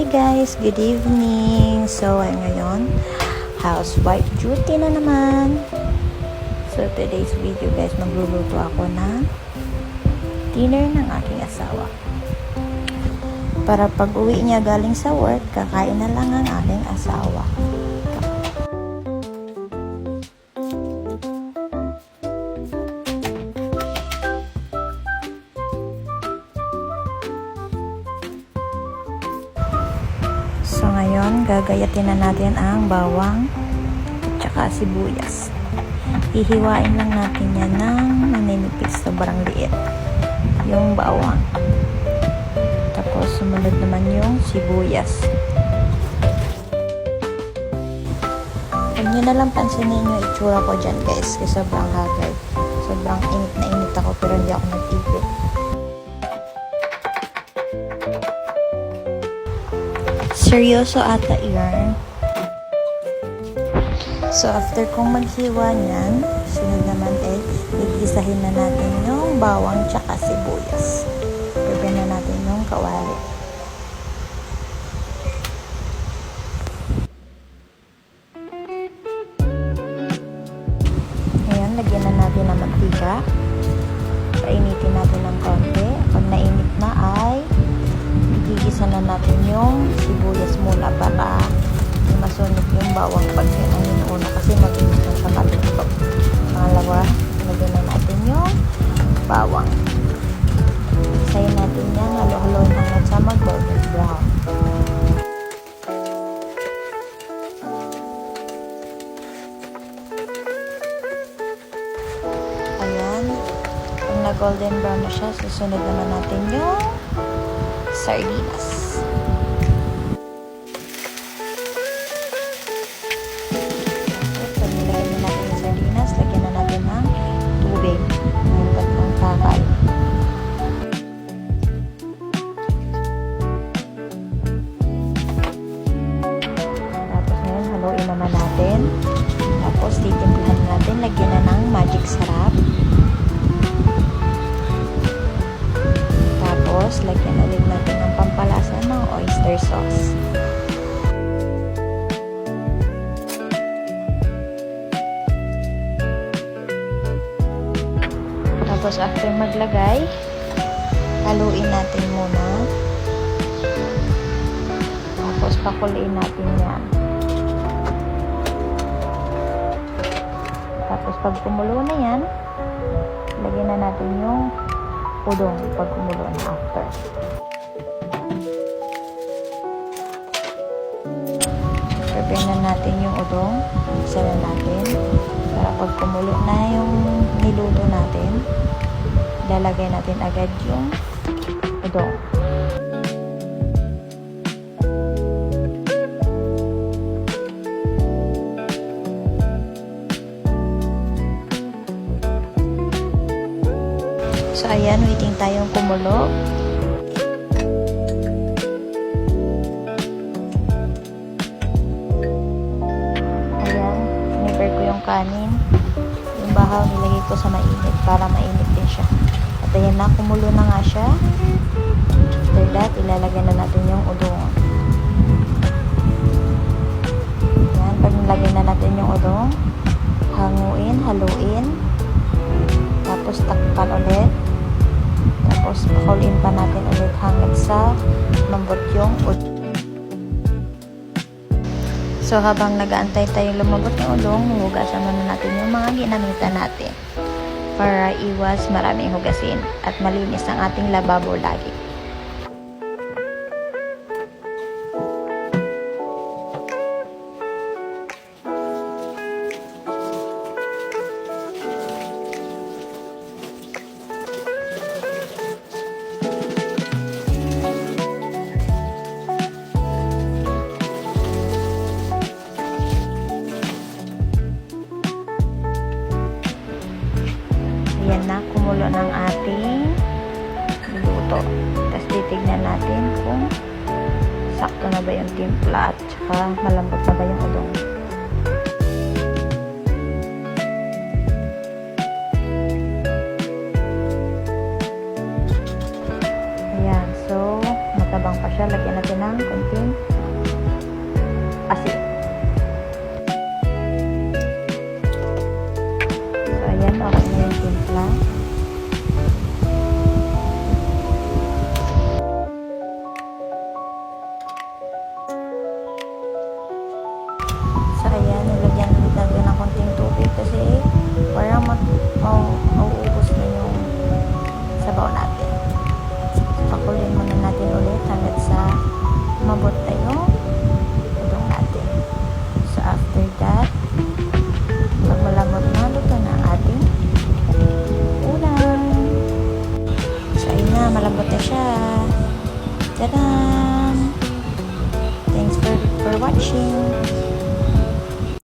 Hi guys, good evening. So ngayon, housewife duty na naman. So today's video guys, magluluto ako ng dinner ng aking asawa. Para pag uwi niya galing sa work, kakain na lang ang aking asawa. So ngayon, gagayatin na natin ang bawang at saka sibuyas. Hihiwain lang natin yan ng maninipis, sobrang liit. Yung bawang. Tapos sumunod naman yung sibuyas. Huwag nyo na lang pansinin yung itsura ko dyan guys, kasi sobrang haggard. Sobrang init na init ako pero hindi ako nag-ibig. Seryoso ata iyan. So after kong maghiwa niyan, sunod naman igisahin na natin yung bawang tsaka sibuyas. Prepare na natin yung kawali. Ngayon, lagyan na natin ng mantika. Painitin natin ng konti. Pag nainit na ay igigisa na natin yung sibuyas muna para masunog yung bawang pag ano una kasi mabilis na siya matutok. Pangalawa, lagyan na natin yung bawang. Isayin natin yan, halo-halo hanggang sa mag-golden brown. Ayan. Pag na-golden brown na siya, susunod naman natin yung sardinas. Pag nilagay na natin yung sardinas, lagyan na natin ng tubig. Ng tatlong takal. Tapos ngayon, haluin naman natin. Tapos titimplahan natin, lagyan na ng magic sarap. Tapos, lagyan ulit natin ng pampalasa ng oyster sauce. Tapos, after maglagay, haluin natin muna. Tapos, pakuliin natin yan. Tapos, pag kumulo na yan, lagyan na natin yung udong pag kumulo na after. Prepare na natin yung udong. Isa na natin. Para pag kumulo na yung niluto natin, lalagay natin agad yung udong. So, ayan, waiting tayong kumulo. Ayan, prepare ko yung kanin. Yung bahaw, nilagay ko sa mainit para mainit din siya. At ayan na, kumulo na nga siya. After that, ilalagay na natin yung udong. Ayan, pag nilagay na natin yung udong, hanguin, haluin. Tapos, takpan ulit. Tapos, pakulin pa natin ulit hanggang sa lumambot yung udong. So, habang nag-aantay tayo lumambot yung udong, hugasan muna natin yung mga ginamitan natin para iwas maraming hugasin at malinis ang ating lababo lagi. Ayan na, kumulo ng ating luto. Tapos titignan natin kung sakto na ba yung timpla at saka malambot na ba yung udong. mantika, lagyan natin ng konting